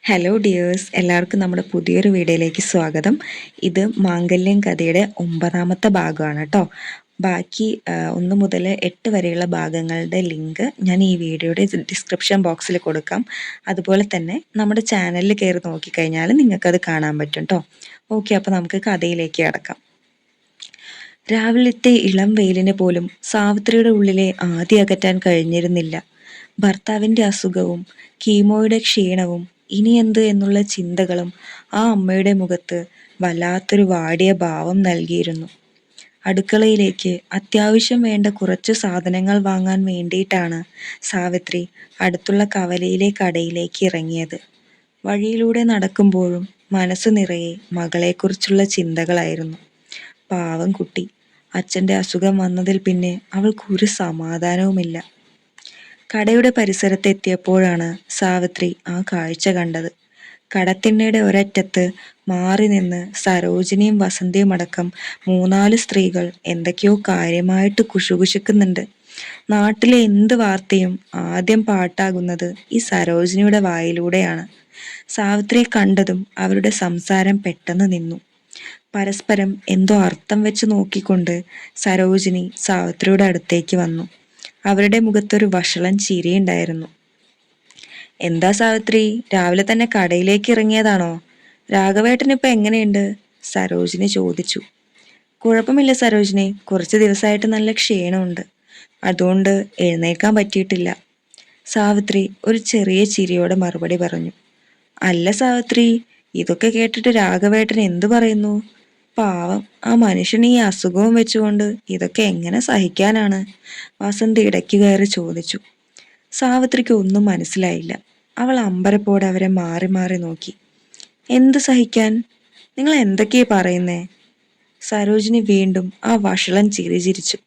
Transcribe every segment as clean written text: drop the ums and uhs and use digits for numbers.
Hello dears, എല്ലാവർക്കും നമ്മുടെ പുതിയൊരു വീഡിയോയിലേക്ക് സ്വാഗതം. ഇത് മാംഗല്യം കഥയുടെ 9ാമത്തെ ഭാഗമാണ് കേട്ടോ. ബാക്കി 1 മുതൽ 8 വരെയുള്ള ഭാഗങ്ങളുടെ ലിങ്ക് ഞാൻ ഈ വീഡിയോയുടെ ഡിസ്ക്രിപ്ഷൻ ബോക്സിൽ കൊടുക്കാം. അതുപോലെ തന്നെ നമ്മുടെ ചാനലിൽ കയറി നോക്കിക്കഴിഞ്ഞാൽ നിങ്ങൾക്കത് കാണാൻ പറ്റും കേട്ടോ. ഓക്കെ, അപ്പോൾ നമുക്ക് കഥയിലേക്ക് കടക്കാം. രാവിലത്തെ ഇളം വെയിലിന് പോലും സാവിത്രിയുടെ ഉള്ളിലെ ആദി അകറ്റാൻ കഴിഞ്ഞിരുന്നില്ല. ഭർത്താവിൻ്റെ അസുഖവും കീമോയുടെ ക്ഷീണവും ഇനി എന്ത് എന്നുള്ള ചിന്തകളും ആ അമ്മയുടെ മുഖത്ത് വല്ലാത്തൊരു വാടിയ ഭാവം നൽകിയിരുന്നു. അടുക്കളയിലേക്ക് അത്യാവശ്യം വേണ്ട കുറച്ച് സാധനങ്ങൾ വാങ്ങാൻ വേണ്ടിയിട്ടാണ് സാവിത്രി അടുത്തുള്ള കവലയിലെ കടയിലേക്ക് ഇറങ്ങിയത്. വഴിയിലൂടെ നടക്കുമ്പോഴും മനസ്സ് നിറയെ മകളെക്കുറിച്ചുള്ള ചിന്തകളായിരുന്നു. പാവം കുട്ടി, അച്ഛൻ്റെ അസുഖം വന്നതിൽ പിന്നെ അവൾക്കൊരു സമാധാനവുമില്ല. കടയുടെ പരിസരത്തെത്തിയപ്പോഴാണ് സാവിത്രി ആ കാഴ്ച കണ്ടത്. കടത്തിണ്ണയുടെ ഒരറ്റത്ത് മാറി നിന്ന് സരോജിനിയും വസന്തിയും അടക്കം 3-4 സ്ത്രീകൾ എന്തൊക്കെയോ കാര്യമായിട്ട് കുശുകുശുക്കുന്നുണ്ട്. നാട്ടിലെ എന്ത് വാർത്തയും ആദ്യം പാട്ടാകുന്നത് ഈ സരോജിനിയുടെ വായിലൂടെയാണ്. സാവിത്രിയെ കണ്ടതും അവരുടെ സംസാരം പെട്ടെന്ന് നിന്നു. പരസ്പരം എന്തോ അർത്ഥം വെച്ച് നോക്കിക്കൊണ്ട് സരോജിനി സാവിത്രിയുടെ അടുത്തേക്ക് വന്നു. അവരുടെ മുഖത്തൊരു വഷളൻ ചിരിയുണ്ടായിരുന്നു. എന്താ സാവിത്രി, രാവിലെ തന്നെ കടയിലേക്ക് ഇറങ്ങിയതാണോ? രാഘവേട്ടനിപ്പോ എങ്ങനെയുണ്ട്? സരോജിനി ചോദിച്ചു. കുഴപ്പമില്ല സരോജിനി, കുറച്ച് ദിവസമായിട്ട് നല്ല ക്ഷീണമുണ്ട്, അതുകൊണ്ട് എഴുന്നേൽക്കാൻ പറ്റിയിട്ടില്ല. സാവിത്രി ഒരു ചെറിയ ചിരിയോടെ മറുപടി പറഞ്ഞു. അല്ല സാവിത്രി, ഇതൊക്കെ കേട്ടിട്ട് രാഘവേട്ടൻ എന്തു പറയുന്നു? പാവം, ആ മനുഷ്യൻ ഈ അസുഖവും വെച്ചുകൊണ്ട് ഇതൊക്കെ എങ്ങനെ സഹിക്കാനാണ്? വസന്തി ഇടയ്ക്ക് കയറി ചോദിച്ചു. സാവിത്രിക്ക് ഒന്നും മനസ്സിലായില്ല. അവൾ അമ്പരപ്പോടെ അവരെ മാറി മാറി നോക്കി. എന്ത് സഹിക്കാൻ? നിങ്ങൾ എന്തൊക്കെയാ പറയുന്നേ? സരോജിനി വീണ്ടും ആ വഷളൻ ചിരി ചിരിച്ചു.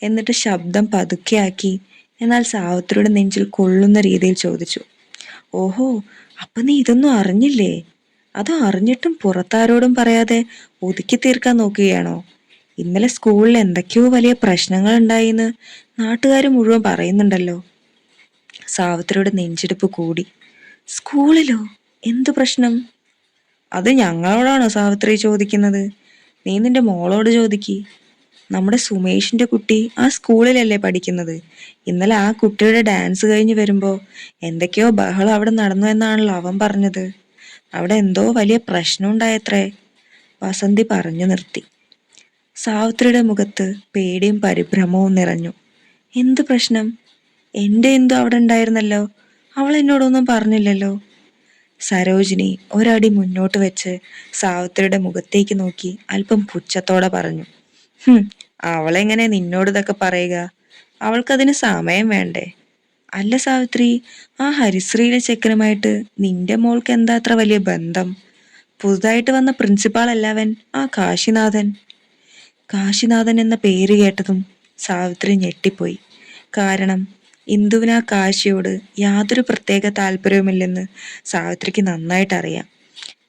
എന്നിട്ട് ശബ്ദം പതുക്കെയാക്കി, എന്നാൽ സാവിത്രിയുടെ നെഞ്ചിൽ കൊള്ളുന്ന രീതിയിൽ ചോദിച്ചു. ഓഹോ, അപ്പൊ നീ ഇതൊന്നും അറിഞ്ഞില്ലേ? അതോ അറിഞ്ഞിട്ടും പുറത്താരോടും പറയാതെ ഒതുക്കി തീർക്കാൻ നോക്കുകയാണോ? ഇന്നലെ സ്കൂളിൽ എന്തൊക്കെയോ വലിയ പ്രശ്നങ്ങൾ ഉണ്ടായിന്ന് നാട്ടുകാർ മുഴുവൻ പറയുന്നുണ്ടല്ലോ. സാവിത്രിയുടെ നെഞ്ചിടിപ്പ് കൂടി. സ്കൂളിലോ? എന്തു പ്രശ്നം? അത് ഞങ്ങളോടാണോ സാവിത്രി ചോദിക്കുന്നത്? നീ നിന്റെ മോളോട് ചോദിക്ക്. നമ്മുടെ സുമേഷിന്റെ കുട്ടി ആ സ്കൂളിലല്ലേ പഠിക്കുന്നത്? ഇന്നലെ ആ കുട്ടിയുടെ ഡാൻസ് കഴിഞ്ഞ് വരുമ്പോ എന്തൊക്കെയോ ബഹളം അവിടെ നടന്നു എന്നാണല്ലോ അവൻ പറഞ്ഞത്. അവിടെ എന്തോ വലിയ പ്രശ്നം ഉണ്ടായത്രേ. വസന്തി പറഞ്ഞു നിർത്തി. സാവിത്രിയുടെ മുഖത്ത് പേടിയും പരിഭ്രമവും നിറഞ്ഞു. എന്ത് പ്രശ്നം? എന്റെ എന്തോ അവിടെ ഉണ്ടായിരുന്നല്ലോ, അവൾ എന്നോടൊന്നും പറഞ്ഞില്ലല്ലോ. സരോജിനി ഒരടി മുന്നോട്ട് വെച്ച് സാവിത്രിയുടെ മുഖത്തേക്ക് നോക്കി അല്പം പുച്ഛത്തോടെ പറഞ്ഞു. അവളെങ്ങനെ നിന്നോട് ഇതൊക്കെ പറയുക? അവൾക്കതിന് സമയം വേണ്ടേ? അല്ല സാവിത്രി, ആ ഹരിശ്രീയിലെ ചെക്കനുമായിട്ട് നിന്റെ മോൾക്ക് എന്താ അത്ര വലിയ ബന്ധം? പുതുതായിട്ട് വന്ന പ്രിൻസിപ്പാൾ അല്ലവൻ, ആ കാശിനാഥൻ. കാശിനാഥൻ എന്ന പേര് കേട്ടതും സാവിത്രി ഞെട്ടിപ്പോയി. കാരണം ഇന്ദുവിന് ആ കാശിയോട് യാതൊരു പ്രത്യേക താല്പര്യവുമില്ലെന്ന് സാവിത്രിക്ക് നന്നായിട്ട് അറിയാം.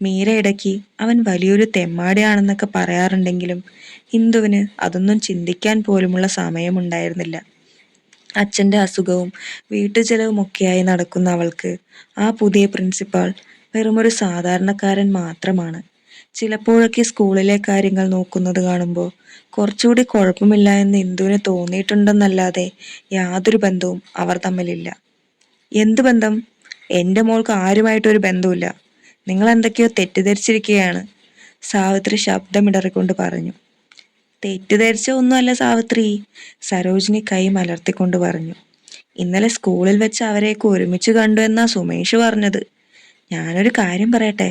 മീര ഇടയ്ക്ക് അവൻ വലിയൊരു തെമ്മാടിയാണെന്നൊക്കെ പറയാറുണ്ടെങ്കിലും ഇന്ദുവിന് അതൊന്നും ചിന്തിക്കാൻ പോലുമുള്ള സമയമുണ്ടായിരുന്നില്ല. അച്ഛൻ്റെ അസുഖവും വീട്ടുചെലവും ഒക്കെയായി നടക്കുന്ന അവൾക്ക് ആ പുതിയ പ്രിൻസിപ്പാൾ വെറുമൊരു സാധാരണക്കാരൻ മാത്രമാണ്. ചിലപ്പോഴൊക്കെ സ്കൂളിലെ കാര്യങ്ങൾ നോക്കുന്നത് കാണുമ്പോൾ കുറച്ചുകൂടി കുഴപ്പമില്ല എന്ന് ഇന്ദുവിന് തോന്നിയിട്ടുണ്ടെന്നല്ലാതെ യാതൊരു ബന്ധവും അവർ തമ്മിലില്ല. എന്ത് ബന്ധം? എൻ്റെ മോൾക്ക് ആരുമായിട്ടൊരു ബന്ധവുമില്ല. നിങ്ങൾ എന്തൊക്കെയോ തെറ്റിദ്ധരിച്ചിരിക്കുകയാണ്, സാവിത്രി ശബ്ദമിടറിക്കൊണ്ട് പറഞ്ഞു. തെറ്റിദ്ധരിച്ച ഒന്നുമല്ല സാവിത്രി, സരോജിനി കൈ മലർത്തിക്കൊണ്ട് പറഞ്ഞു. ഇന്നലെ സ്കൂളിൽ വെച്ച് അവരെയൊക്കെ ഒരുമിച്ച് കണ്ടു എന്നാ സുമേഷ് പറഞ്ഞത്. ഞാനൊരു കാര്യം പറയട്ടെ,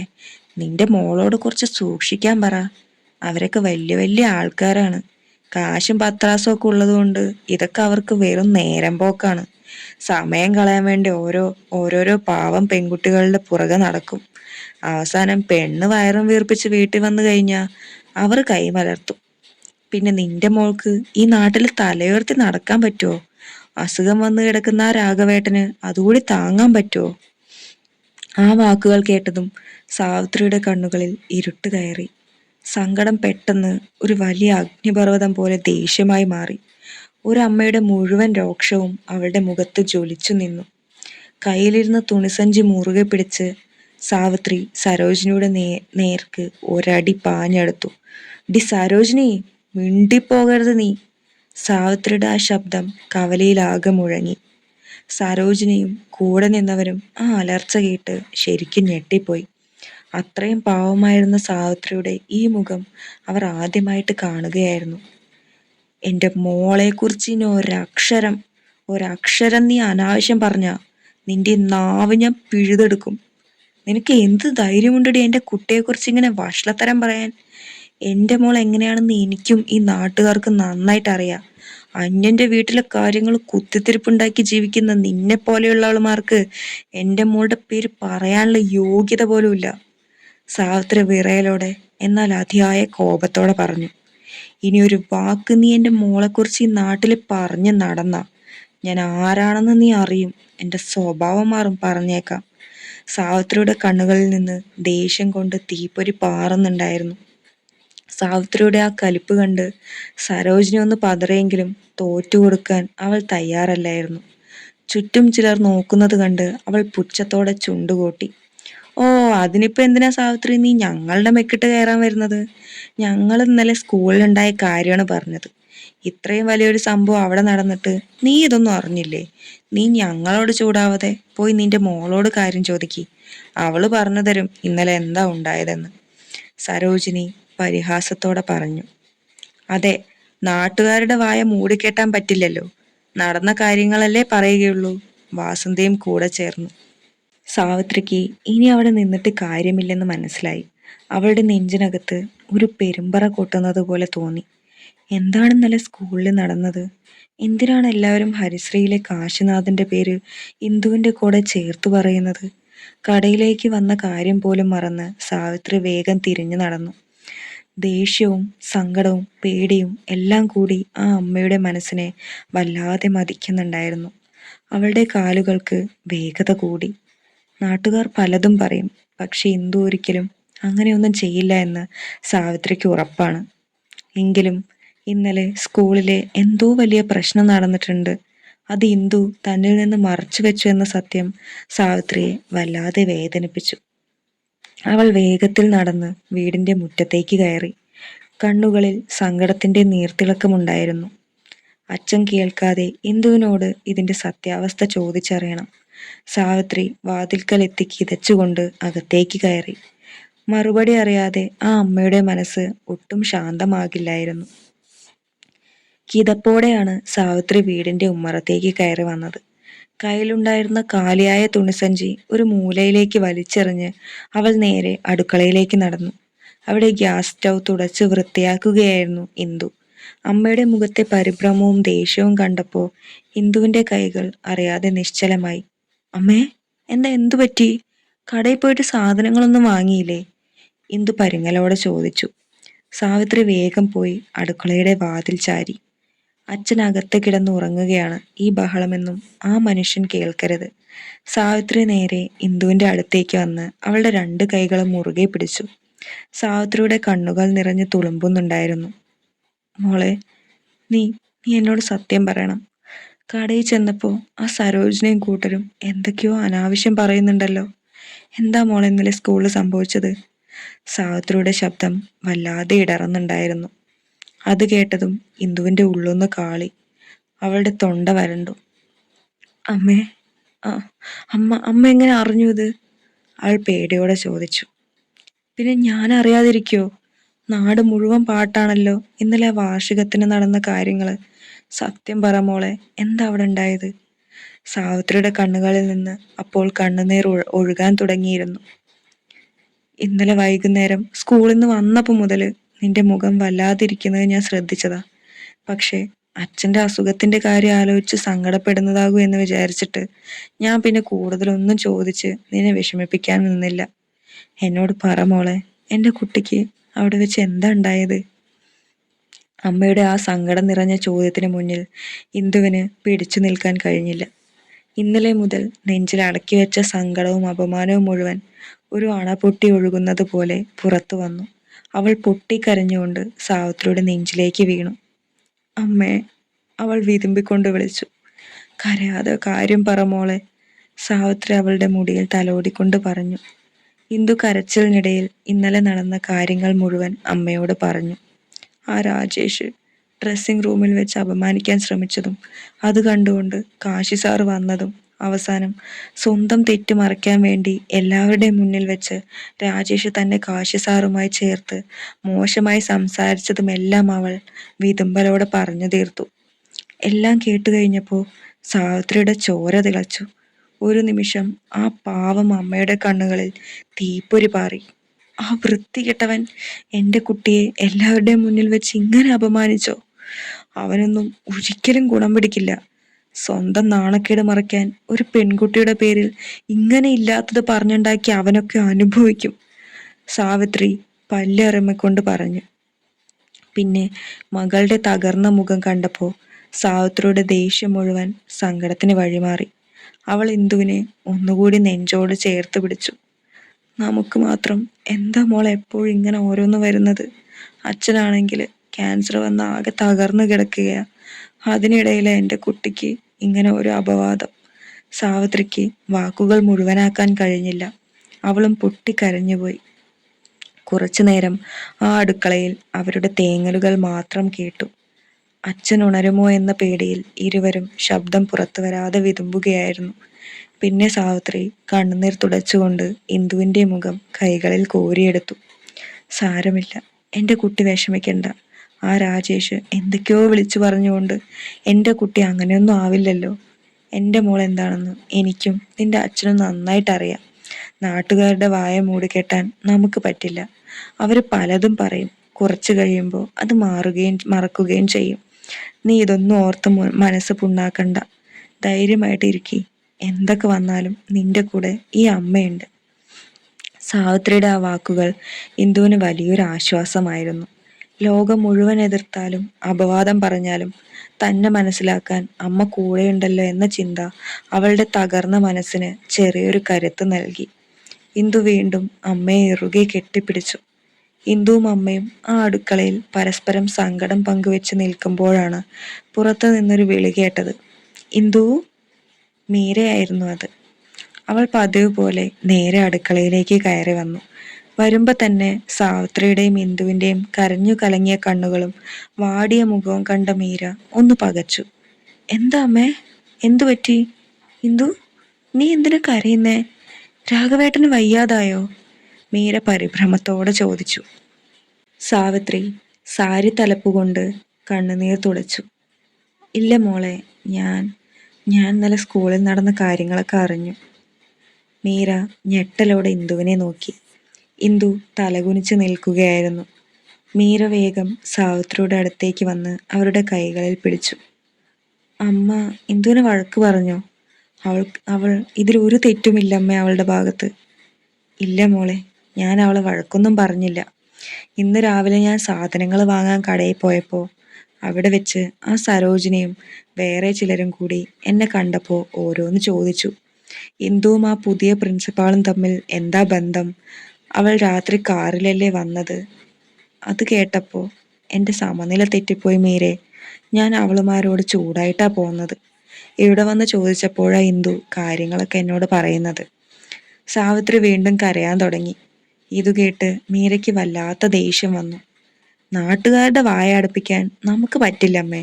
നിന്റെ മോളോട് കുറച്ച് സൂക്ഷിക്കാൻ പറ. അവരൊക്കെ വലിയ വലിയ ആൾക്കാരാണ്. കാശും പത്രാസും ഒക്കെ ഉള്ളത് കൊണ്ട് ഇതൊക്കെ അവർക്ക് വെറും നേരം പോക്കാണ്. സമയം കളയാൻ വേണ്ടി ഓരോരോ പാവം പെൺകുട്ടികളുടെ പുറകെ നടക്കും. അവസാനം പെണ്ണ് വയറും വീർപ്പിച്ച് വീട്ടിൽ വന്നു കഴിഞ്ഞാൽ അവർ കൈ മലർത്തും. പിന്നെ നിന്റെ മോൾക്ക് ഈ നാട്ടിൽ തലയുയർത്തി നടക്കാൻ പറ്റുമോ? അസുഖം വന്നു കിടക്കുന്ന ആ രാഘവേട്ടന് അതുകൂടി താങ്ങാൻ പറ്റുമോ? ആ വാക്കുകൾ കേട്ടതും സാവിത്രിയുടെ കണ്ണുകളിൽ ഇരുട്ട് കയറി. സങ്കടം പെട്ടെന്ന് ഒരു വലിയ അഗ്നിപർവ്വതം പോലെ ദേഷ്യമായി മാറി. ഒരമ്മയുടെ മുഴുവൻ രോക്ഷവും അവളുടെ മുഖത്ത് ജ്വലിച്ചു നിന്നു. കയ്യിലിരുന്ന് തുണിസഞ്ചി മുറുകെ പിടിച്ച് സാവിത്രി സരോജിനിയുടെ നേർക്ക് ഒരടി പാഞ്ഞെടുത്തു. ഡി സരോജിനി, മിണ്ടിപ്പോകരുത് നീ. സാവിത്രിയുടെ ആ ശബ്ദം കവലയിലാകെ മുഴങ്ങി. സരോജിനിയും കൂടെ നിന്നവരും ആ അലർച്ച കേട്ട് ശരിക്കും ഞെട്ടിപ്പോയി. അത്രയും പാവമായിരുന്ന സാവിത്രിയുടെ ഈ മുഖം അവർ ആദ്യമായിട്ട് കാണുകയായിരുന്നു. എൻ്റെ മോളെക്കുറിച്ച് ഇനി ഒരക്ഷരം നീ അനാവശ്യം പറഞ്ഞ നിന്റെ നാവ് ഞാൻ പിഴുതെടുക്കും. നിനക്ക് എന്ത് ധൈര്യമുണ്ടടി എൻ്റെ കുട്ടിയെക്കുറിച്ച് ഇങ്ങനെ വഷളത്തരം പറയാൻ? എൻ്റെ മോൾ എങ്ങനെയാണെന്ന് എനിക്കും ഈ നാട്ടുകാർക്ക് നന്നായിട്ട് അറിയാം. അന്യന്റെ വീട്ടിലെ കാര്യങ്ങൾ കുത്തിത്തിരിപ്പുണ്ടാക്കി ജീവിക്കുന്ന നിന്നെ പോലെയുള്ളവൾമാർക്ക് എൻ്റെ മോളുടെ പേര് പറയാനുള്ള യോഗ്യത പോലുമില്ല. സാവിത്രി വിറയലോടെ എന്നാൽ അതിയായ കോപത്തോടെ പറഞ്ഞു. ഇനി ഒരു വാക്ക് നീ എൻ്റെ മോളെക്കുറിച്ച് ഈ നാട്ടിൽ പറഞ്ഞു നടന്ന ഞാൻ ആരാണെന്ന് നീ അറിയും. എൻ്റെ സ്വഭാവം മാറും, പറഞ്ഞേക്കാം. സാവിത്രിയുടെ കണ്ണുകളിൽ നിന്ന് ദേഷ്യം കൊണ്ട് തീപ്പൊരി പാറുന്നുണ്ടായിരുന്നു. സാവിത്രിയുടെ ആ കലിപ്പ് കണ്ട് സരോജിനി ഒന്ന് പതറിയെങ്കിലും തോറ്റുകൊടുക്കാൻ അവൾ തയ്യാറല്ലായിരുന്നു. ചുറ്റും ചിലർ നോക്കുന്നത് കണ്ട് അവൾ പുച്ഛത്തോടെ ചുണ്ടുകൂട്ടി. ഓ, അതിനിപ്പോ എന്തിനാ സാവിത്രി നീ ഞങ്ങളുടെ മെക്കിട്ട് കയറാൻ വരുന്നത്? ഞങ്ങൾ ഇന്നലെ സ്കൂളിലുണ്ടായ കാര്യമാണ് പറഞ്ഞത്. ഇത്രയും വലിയൊരു സംഭവം അവിടെ നടന്നിട്ട് നീ ഇതൊന്നും അറിഞ്ഞില്ലേ? നീ ഞങ്ങളോട് ചൂടാവാതെ പോയി നിന്റെ മോളോട് കാര്യം ചോദിക്കി. അവള് പറഞ്ഞു തരും ഇന്നലെ എന്താ ഉണ്ടായതെന്ന്. സരോജിനി പരിഹാസത്തോടെ പറഞ്ഞു. അതെ, നാട്ടുകാരുടെ വായ മൂടിക്കെട്ടാൻ പറ്റില്ലല്ലോ. നടന്ന കാര്യങ്ങളല്ലേ പറയുകയുള്ളൂ. വാസന്തിയും കൂടെ ചേർന്നു. സാവിത്രിക്ക് ഇനി അവിടെ നിന്നിട്ട് കാര്യമില്ലെന്ന് മനസ്സിലായി. അവളുടെ നെഞ്ചിനകത്ത് ഒരു പെരുമ്പറ കൊട്ടുന്നത് പോലെ തോന്നി. എന്താണ് ഇന്നലെ സ്കൂളിൽ നടന്നത്? എന്തിനാണ് എല്ലാവരും ഹരിശ്രീയിലെ കാശിനാഥന്റെ പേര് ഇന്ദുവിന്റെ കൂടെ ചേർത്ത് പറയുന്നത്? കടയിലേക്ക് വന്ന കാര്യം പോലും മറന്ന് സാവിത്രി വേഗം തിരിഞ്ഞു നടന്നു. ദേഷ്യവും സങ്കടവും പേടിയും എല്ലാം കൂടി ആ അമ്മയുടെ മനസ്സിനെ വല്ലാതെ മതിക്കുന്നുണ്ടായിരുന്നു. അവളുടെ കാലുകൾക്ക് വേഗത കൂടി. നാട്ടുകാർ പലതും പറയും, പക്ഷെ ഇന്ദു ഒരിക്കലും അങ്ങനെയൊന്നും ചെയ്യില്ല എന്ന് സാവിത്രിക്ക് ഉറപ്പാണ്. എങ്കിലും ഇന്നലെ സ്കൂളിലെ എന്തോ വലിയ പ്രശ്നം നടന്നിട്ടുണ്ട്. അത് ഇന്ദു തന്നിൽ നിന്ന് മറച്ചു വെച്ചു എന്ന സത്യം സാവിത്രിയെ വല്ലാതെ വേദനിപ്പിച്ചു. അവൾ വേഗത്തിൽ നടന്ന് വീടിന്റെ മുറ്റത്തേക്ക് കയറി. കണ്ണുകളിൽ സങ്കടത്തിന്റെ നീർത്തിളക്കമുണ്ടായിരുന്നു. അച്ഛൻ കേൾക്കാതെ ഇന്ദുവിനോട് ഇതിന്റെ സത്യാവസ്ഥ ചോദിച്ചറിയണം. സാവിത്രി വാതിൽക്കൽ എത്തി കിതച്ചുകൊണ്ട് അകത്തേക്ക് കയറി. മറുപടി അറിയാതെ ആ അമ്മയുടെ മനസ്സ് ഒട്ടും ശാന്തമാകില്ലായിരുന്നു. കിതപ്പോടെയാണ് സാവിത്രി വീടിന്റെ ഉമ്മറത്തേക്ക് കയറി വന്നത്. കയ്യിലുണ്ടായിരുന്ന കാലിയായ തുണിസഞ്ചി ഒരു മൂലയിലേക്ക് വലിച്ചെറിഞ്ഞ് അവൾ നേരെ അടുക്കളയിലേക്ക് നടന്നു. അവിടെ ഗ്യാസ് സ്റ്റൗ തുടച്ച് വൃത്തിയാക്കുകയായിരുന്നു ഇന്ദു. അമ്മയുടെ മുഖത്തെ പരിഭ്രമവും ദേഷ്യവും കണ്ടപ്പോൾ ഇന്ദുവിന്റെ കൈകൾ അറിയാതെ നിശ്ചലമായി. അമ്മേ, എന്തു പറ്റി? കടയിൽ പോയിട്ട് സാധനങ്ങളൊന്നും വാങ്ങിയില്ലേ? ഇന്ദു പരിങ്ങലോടെ ചോദിച്ചു. സാവിത്രി വേഗം പോയി അടുക്കളയുടെ വാതിൽ ചാരി. അച്ഛൻ അകത്ത് കിടന്ന് ഉറങ്ങുകയാണ്. ഈ ബഹളമെന്നും ആ മനുഷ്യൻ കേൾക്കരുത്. സാവിത്രി നേരെ ഇന്ദുവിന്റെ അടുത്തേക്ക് വന്ന് അവളുടെ 2 കൈകളും മുറുകെ പിടിച്ചു. സാവിത്രിയുടെ കണ്ണുകൾ നിറഞ്ഞു തുളുമ്പുന്നുണ്ടായിരുന്നു. മോളെ, നീ നീ എന്നോട് സത്യം പറയണം. കടയിൽ ചെന്നപ്പോ ആ സരോജിനിയും കൂട്ടരും എന്തൊക്കെയോ അനാവശ്യം പറയുന്നുണ്ടല്ലോ. എന്താ മോളെ ഇന്നലെ സ്കൂളിൽ സംഭവിച്ചത്? സാവിത്രിയുടെ ശബ്ദം വല്ലാതെ ഇടറുന്നുണ്ടായിരുന്നു. അത് കേട്ടതും ഇന്ദുവിന്റെ ഉള്ളൊന്ന് കാളി. അവളുടെ തൊണ്ട വരണ്ടു. അമ്മേ, ആ അമ്മ എങ്ങനെ അറിഞ്ഞു ഇത്? അവൾ പേടിയോടെ ചോദിച്ചു. പിന്നെ ഞാൻ അറിയാതിരിക്കോ? നാട് മുഴുവൻ പാട്ടാണല്ലോ ഇന്നലെ ആ വാർഷികത്തിന് നടന്ന കാര്യങ്ങള്. സത്യം പറ മോളെ, എന്താ അവിടെ ഉണ്ടായത്? സാവിത്രിയുടെ കണ്ണുകളിൽ നിന്ന് അപ്പോൾ കണ്ണുനീർ ഒഴുകാൻ തുടങ്ങിയിരുന്നു. ഇന്നലെ വൈകുന്നേരം സ്കൂളിൽ നിന്ന് വന്നപ്പോ മുതല് നിന്റെ മുഖം വല്ലാതിരിക്കുന്നത് ഞാൻ ശ്രദ്ധിച്ചതാ. പക്ഷെ അച്ഛന്റെ അസുഖത്തിന്റെ കാര്യം ആലോചിച്ച് സങ്കടപ്പെടുന്നതാകും എന്ന് വിചാരിച്ചിട്ട് ഞാൻ പിന്നെ കൂടുതലൊന്നും ചോദിച്ച് നിന്നെ വിഷമിപ്പിക്കാൻ നിന്നില്ല. എന്നോട് പറ മോളെ, എൻ്റെ കുട്ടിക്ക് അവിടെ വെച്ച് എന്താ ഉണ്ടായത്? അമ്മയുടെ ആ സങ്കടം നിറഞ്ഞ ചോദ്യത്തിന് മുന്നിൽ ഇന്ദുവിന് പിടിച്ചു നിൽക്കാൻ കഴിഞ്ഞില്ല. ഇന്നലെ മുതൽ നെഞ്ചിൽ അടക്കി വെച്ച സങ്കടവും അപമാനവും മുഴുവൻ ഒരു അണ പൊട്ടി ഒഴുകുന്നത് പോലെ പുറത്തു വന്നു. അവൾ പൊട്ടിക്കരഞ്ഞുകൊണ്ട് സാവിത്രിയുടെ നെഞ്ചിലേക്ക് വീണു. അമ്മേ, അവൾ വിതുമ്പിക്കൊണ്ട് വിളിച്ചു. കരയാതെ കാര്യം പറ മോളെ, സാവിത്രി അവളുടെ മുടിയിൽ തലോടിക്കൊണ്ട് പറഞ്ഞു. ഇന്ദു കരച്ചിലിനിടയിൽ ഇന്നലെ നടന്ന കാര്യങ്ങൾ മുഴുവൻ അമ്മയോട് പറഞ്ഞു. ആ രാജേഷ് ഡ്രസ്സിംഗ് റൂമിൽ വെച്ച് അപമാനിക്കാൻ ശ്രമിച്ചതും അത് കണ്ടുകൊണ്ട് കാശി സാറ് വന്നതും അവസാനം സ്വന്തം തെറ്റ് മറയ്ക്കാൻ വേണ്ടി എല്ലാവരുടെയും മുന്നിൽ വെച്ച് രാജേഷ് തന്നെ കാശി സാറുമായി ചേർത്ത് മോശമായി സംസാരിച്ചതുമെല്ലാം അവൾ വിതുമ്പലോടെ പറഞ്ഞു തീർത്തു. എല്ലാം കേട്ടു കഴിഞ്ഞപ്പോൾ സാവിത്രിയുടെ ചോര തിളച്ചു. ഒരു നിമിഷം ആ പാവം അമ്മയുടെ കണ്ണുകളിൽ തീപ്പൊരി പാറി. ആ വൃത്തികെട്ടവൻ എൻ്റെ കുട്ടിയെ എല്ലാവരുടെയും മുന്നിൽ വെച്ച് ഇങ്ങനെ അപമാനിച്ചോ? അവനൊന്നും ഒരിക്കലും ഗുണം പിടിക്കില്ല. സ്വന്തം നാണക്കേട് മറയ്ക്കാൻ ഒരു പെൺകുട്ടിയുടെ പേരിൽ ഇങ്ങനെ ഇല്ലാത്തത് പറഞ്ഞുണ്ടാക്കി അവനൊക്കെ അനുഭവിക്കും, സാവിത്രി പല്ലറിമ്മിക്കൊണ്ട് പറഞ്ഞു. പിന്നെ മകളുടെ തകർന്ന മുഖം കണ്ടപ്പോൾ സാവിത്രിയുടെ ദേഷ്യം മുഴുവൻ സങ്കടത്തിന് വഴിമാറി. അവൾ ഇന്ദുവിനെ ഒന്നുകൂടി നെഞ്ചോട് ചേർത്ത് പിടിച്ചു. നമുക്ക് മാത്രം എന്താ മോളെ എപ്പോഴും ഇങ്ങനെ ഓരോന്ന് വരുന്നത്? അച്ഛനാണെങ്കിൽ ക്യാൻസർ വന്ന ആകെ തകർന്നു കിടക്കുകയാ. അതിനിടയിലെ എൻ്റെ കുട്ടിക്ക് ഇങ്ങനെ ഒരു അപവാദം. സാവിത്രിക്ക് വാക്കുകൾ മുഴുവനാക്കാൻ കഴിഞ്ഞില്ല. അവളും പൊട്ടിക്കരഞ്ഞുപോയി. കുറച്ചു നേരം ആ അടുക്കളയിൽ അവരുടെ തേങ്ങലുകൾ മാത്രം കേട്ടു. അച്ഛൻ ഉണരുമോ എന്ന പേടിയിൽ ഇരുവരും ശബ്ദം പുറത്തു വരാതെ വിതുമ്പുകയായിരുന്നു. പിന്നെ സാവിത്രി കണ്ണുനീർ തുടച്ചുകൊണ്ട് ഇന്ദുവിൻ്റെ മുഖം കൈകളിൽ കോരിയെടുത്തു. സാരമില്ല, എൻ്റെ കുട്ടി വിഷമിക്കണ്ട. ആ രാജേഷ് എന്തൊക്കെയോ വിളിച്ചു പറഞ്ഞുകൊണ്ട് എൻ്റെ കുട്ടി അങ്ങനെയൊന്നും ആവില്ലല്ലോ. എൻ്റെ മോൾ എന്താണെന്ന് എനിക്കും നിന്റെ അച്ഛനും നന്നായിട്ട് അറിയാം. നാട്ടുകാരുടെ വായ മൂടിക്കെട്ടാൻ നമുക്ക് പറ്റില്ല. അവർ പലതും പറയും. കുറച്ചു കഴിയുമ്പോൾ അത് മറക്കുകയും ചെയ്യും. നീ ഇതൊന്നും ഓർത്ത് മനസ്സ് പുണ്ണാക്കണ്ട. ധൈര്യമായിട്ട് ഇരിക്കി. എന്തൊക്കെ വന്നാലും നിന്റെ കൂടെ ഈ അമ്മയുണ്ട്. സാവിത്രിയുടെ ആ വാക്കുകൾ ഇന്ദുവിന് വലിയൊരു ആശ്വാസമായിരുന്നു. ലോകം മുഴുവൻ എതിർത്താലും അപവാദം പറഞ്ഞാലും തന്നെ മനസ്സിലാക്കാൻ അമ്മ കൂടെയുണ്ടല്ലോ എന്ന ചിന്ത അവളുടെ തകർന്ന മനസ്സിന് ചെറിയൊരു കരുത്ത് നൽകി. ഇന്ദു വീണ്ടും അമ്മയെ ഇറുകെ കെട്ടിപ്പിടിച്ചു. ഇന്ദുവും അമ്മയും ആ അടുക്കളയിൽ പരസ്പരം സങ്കടം പങ്കുവെച്ച് നിൽക്കുമ്പോഴാണ് പുറത്തു നിന്നൊരു വിളി കേട്ടത്. ഇന്ദു! മീരയായിരുന്നു അത്. അവൾ പതിവ് പോലെ നേരെ അടുക്കളയിലേക്ക് കയറി വന്നു. വരുമ്പോ തന്നെ സാവിത്രിയുടെയും ഇന്ദുവിന്റെയും കരഞ്ഞു കലങ്ങിയ കണ്ണുകളും വാടിയ മുഖവും കണ്ട മീര ഒന്ന് പകച്ചു. എന്താ അമ്മേ, എന്തു പറ്റി? ഇന്ദു, നീ എന്തിനാ കരയുന്നേ? രാഘവേട്ടന് വയ്യാതായോ? മീര പരിഭ്രമത്തോടെ ചോദിച്ചു. സാവിത്രി സാരി തലപ്പുകൊണ്ട് കണ്ണുനീർ തുടച്ചു. ഇല്ല മോളെ, ഞാൻ ഇന്നലെ സ്കൂളിൽ നടന്ന കാര്യങ്ങളൊക്കെ അറിഞ്ഞു. മീര ഞെട്ടലോടെ ഇന്ദുവിനെ നോക്കി. ഇന്ദു തലകുനിച്ച് നിൽക്കുകയായിരുന്നു. മീര വേഗം സാവിത്രിയുടെ അടുത്തേക്ക് വന്ന് അവരുടെ കൈകളിൽ പിടിച്ചു. അമ്മ ഇന്ദുവിനെ വഴക്ക് പറഞ്ഞോ? അവൾ ഇതിലൊരു തെറ്റുമില്ല അമ്മ അവളുടെ ഭാഗത്ത്. ഇല്ല മോളെ, ഞാൻ അവളെ വഴക്കൊന്നും പറഞ്ഞില്ല. ഇന്ന് രാവിലെ ഞാൻ സാധനങ്ങൾ വാങ്ങാൻ കടയിൽ പോയപ്പോൾ അവിടെ വെച്ച് ആ സരോജിനിയും വേറെ ചിലരും കൂടി എന്നെ കണ്ടപ്പോൾ ഓരോന്ന് ചോദിച്ചു. ഇന്ദുവും ആ പുതിയ പ്രിൻസിപ്പാളും തമ്മിൽ എന്താ ബന്ധം? അവൾ രാത്രി കാറിലല്ലേ വന്നത്? അത് കേട്ടപ്പോൾ എൻ്റെ സമനില തെറ്റിപ്പോയി മീരെ. ഞാൻ അവളുമാരോട് ചൂടായിട്ടാ പോകുന്നത്. ഇവിടെ വന്ന് ചോദിച്ചപ്പോഴാ ഇന്ദു കാര്യങ്ങളൊക്കെ എന്നോട് പറയുന്നത്. സാവിത്രി വീണ്ടും കരയാൻ തുടങ്ങി. ഇതു കേട്ട് മീരയ്ക്ക് വല്ലാത്ത ദേഷ്യം വന്നു. നാട്ടുകാരുടെ വായ അടുപ്പിക്കാൻ നമുക്ക് പറ്റില്ലമ്മേ.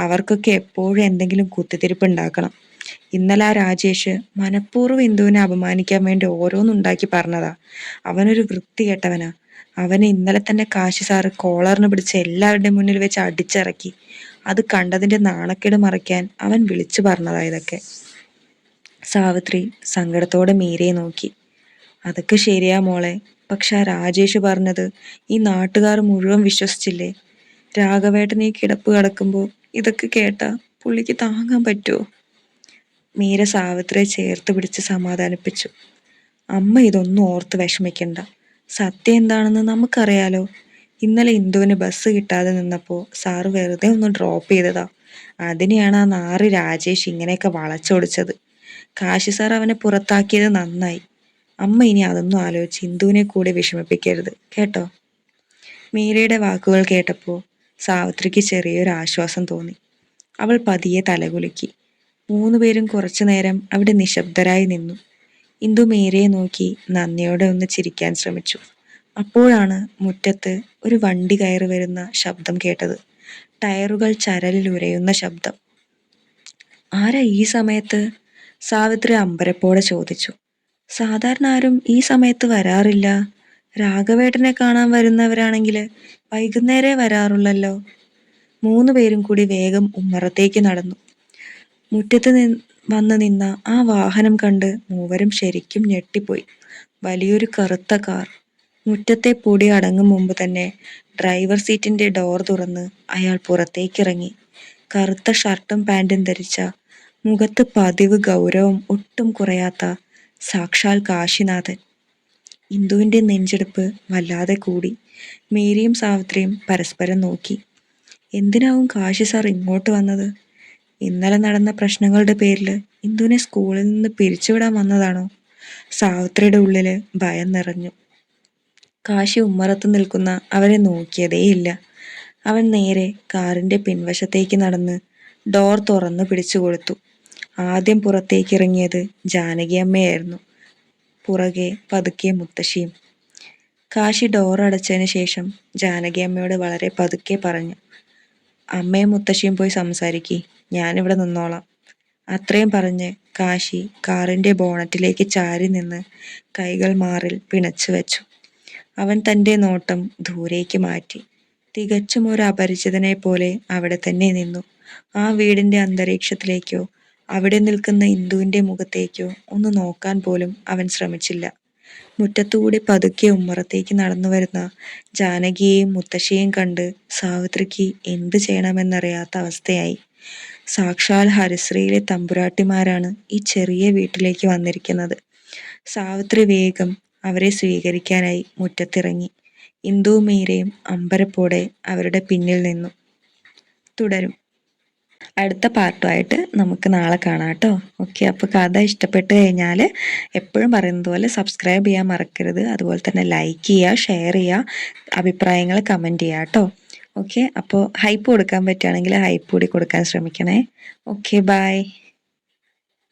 അവർക്കൊക്കെ എപ്പോഴും എന്തെങ്കിലും കുത്തിത്തിരിപ്പ് ഉണ്ടാക്കണം. ഇന്നലെ ആ രാജേഷ് മനഃപൂർവ്വം ഇന്ദുവിനെ അപമാനിക്കാൻ വേണ്ടി ഓരോന്നുണ്ടാക്കി പറഞ്ഞതാ. അവനൊരു വൃത്തികെട്ടവനാ. അവനെ ഇന്നലെ തന്നെ കാശി സാറ് കോളറിന് പിടിച്ച് എല്ലാവരുടെയും മുന്നിൽ വെച്ച് അടിച്ചിറക്കി. അത് കണ്ടതിന്റെ നാണക്കേട് മറയ്ക്കാൻ അവൻ വിളിച്ചു പറഞ്ഞതാ ഇതൊക്കെ. സാവിത്രി സങ്കടത്തോടെ മീരയെ നോക്കി. അതൊക്കെ ശരിയാ മോളെ, പക്ഷെ ആ രാജേഷ് പറഞ്ഞത് ഈ നാട്ടുകാർ മുഴുവൻ വിശ്വസിച്ചില്ലേ? രാഘവേട്ടൻ ഈ കിടപ്പ് കിടക്കുമ്പോൾ ഇതൊക്കെ കേട്ടാ പുള്ളിക്ക് താങ്ങാൻ പറ്റുമോ? മീര സാവിത്രിയെ ചേർത്ത് പിടിച്ച് സമാധാനിപ്പിച്ചു. അമ്മ ഇതൊന്നും ഓർത്ത് വിഷമിക്കണ്ട. സത്യം എന്താണെന്ന് നമുക്കറിയാലോ. ഇന്നലെ ഇന്ദുവിന് ബസ് കിട്ടാതെ നിന്നപ്പോൾ സാറ് വെറുതെ ഒന്ന് ഡ്രോപ്പ് ചെയ്തതാ. അതിനെയാണ് ആ നാറി രാജേഷ് ഇങ്ങനെയൊക്കെ വളച്ചൊടിച്ചത്. കാശി സാർ അവനെ പുറത്താക്കിയത് നന്നായി. അമ്മ ഇനി അതൊന്നും ആലോചിച്ച് ഇന്ദുവിനെ കൂടെ വിഷമിപ്പിക്കരുത് കേട്ടോ. മീരയുടെ വാക്കുകൾ കേട്ടപ്പോൾ സാവിത്രിക്ക് ചെറിയൊരു ആശ്വാസം തോന്നി. അവൾ പതിയെ തലകുലുക്കി. മൂന്നുപേരും കുറച്ചു നേരം അവിടെ നിശബ്ദരായി നിന്നു. ഇന്ദു മേരിയെ നോക്കി നന്ദിയോടെ ഒന്ന് ചിരിക്കാൻ ശ്രമിച്ചു. അപ്പോഴാണ് മുറ്റത്ത് ഒരു വണ്ടി കയറി വരുന്ന ശബ്ദം കേട്ടത്. ടയറുകൾ ചരലിൽ ഉരയുന്ന ശബ്ദം. ആരാ ഈ സമയത്ത്? സാവിത്രി അമ്പരപ്പോടെ ചോദിച്ചു. സാധാരണ ആരും ഈ സമയത്ത് വരാറില്ല. രാഘവേട്ടനെ കാണാൻ വരുന്നവരാണെങ്കിൽ വൈകുന്നേരേ വരാറുള്ളല്ലോ. 3 പേരും കൂടി വേഗം ഉമ്മറത്തേക്ക് നടന്നു. മുറ്റത്ത് വന്ന് നിന്ന ആ വാഹനം കണ്ട് മൂവരും ശരിക്കും ഞെട്ടിപ്പോയി. വലിയൊരു കറുത്ത കാർ. മുറ്റത്തെ പൊടി അടങ്ങും മുമ്പ് തന്നെ ഡ്രൈവർ സീറ്റിന്റെ ഡോർ തുറന്ന് അയാൾ പുറത്തേക്കിറങ്ങി. കറുത്ത ഷർട്ടും പാന്റും ധരിച്ച, മുഖത്ത് പതിവ് ഗൗരവം ഒട്ടും കുറയാത്ത സാക്ഷാൽ കാശിനാഥൻ. ഇന്ദുവിന്റെ നെഞ്ചെടുപ്പ് വല്ലാതെ കൂടി. മേരിയും സാവിത്രിയും പരസ്പരം നോക്കി. എന്തിനാവും കാശി സാർ ഇങ്ങോട്ട് വന്നത്? ഇന്നലെ നടന്ന പ്രശ്നങ്ങളുടെ പേരിൽ ഇന്ദുവിനെ സ്കൂളിൽ നിന്ന് പിരിച്ചുവിടാൻ വന്നതാണോ? സാവിത്രിയുടെ ഉള്ളില് ഭയം നിറഞ്ഞു. കാശി ഉമ്മറത്ത് നിൽക്കുന്ന അവരെ നോക്കിയതേയില്ല. അവൻ നേരെ കാറിന്റെ പിൻവശത്തേക്ക് നടന്ന് ഡോർ തുറന്നു പിടിച്ചു കൊടുത്തു. ആദ്യം പുറത്തേക്കിറങ്ങിയത് ജാനകിയമ്മയായിരുന്നു. പുറകെ പതുക്കെ മുത്തശ്ശിയും. കാശി ഡോർ അടച്ചതിന് ശേഷം ജാനകിയമ്മയോട് വളരെ പതുക്കെ പറഞ്ഞു, അമ്മയും മുത്തശ്ശിയും പോയി സംസാരിക്കി, ഞാനിവിടെ നിന്നോളാം. അത്രയും പറഞ്ഞ് കാശി കാറിന്റെ ബോണറ്റിലേക്ക് ചാരി നിന്ന് കൈകൾ മാറിൽ പിണച്ചു വെച്ചു. അവൻ തന്റെ നോട്ടം ദൂരേക്ക് മാറ്റി. തികച്ചും ഒരു അപരിചിതനെ പോലെ അവിടെ തന്നെ നിന്നു. ആ വീടിന്റെ അന്തരീക്ഷത്തിലേക്കോ അവിടെ നിൽക്കുന്ന ഇന്ദുവിന്റെ മുഖത്തേക്കോ ഒന്ന് നോക്കാൻ പോലും അവൻ ശ്രമിച്ചില്ല. മുറ്റത്തുകൂടി പതുക്കെ ഉമ്മറത്തേക്ക് നടന്നു വരുന്ന ജാനകിയെയും മുത്തശ്ശിയെയും കണ്ട് സാവിത്രിക്ക് എന്ത് ചെയ്യണമെന്നറിയാത്ത അവസ്ഥയായി. സാക്ഷാൽ ഹരിശ്രീയിലെ തമ്പുരാട്ടിമാരാണ് ഈ ചെറിയ വീട്ടിലേക്ക് വന്നിരിക്കുന്നത്. സാവിത്രി വേഗം അവരെ സ്വീകരിക്കാനായി മുറ്റത്തിറങ്ങി. ഇന്ദുവും മീരയും അമ്പരപ്പോടെ അവരുടെ പിന്നിൽ നിന്നു. തുടരും. അടുത്ത പാർട്ടുമായിട്ട് നമുക്ക് നാളെ കാണാം കേട്ടോ. ഓക്കെ, അപ്പോൾ കഥ ഇഷ്ടപ്പെട്ട് കഴിഞ്ഞാൽ എപ്പോഴും പറയുന്നത് പോലെ സബ്സ്ക്രൈബ് ചെയ്യാൻ മറക്കരുത്. അതുപോലെ തന്നെ ലൈക്ക് ചെയ്യുക, ഷെയർ ചെയ്യുക, അഭിപ്രായങ്ങൾ കമൻറ്റ് ചെയ്യുക കേട്ടോ. ഓക്കെ, അപ്പോൾ ഹൈപ്പ് കൊടുക്കാൻ പറ്റുകയാണെങ്കിൽ ഹൈപ്പ് കൂടി കൊടുക്കാൻ ശ്രമിക്കണേ. Okay, by.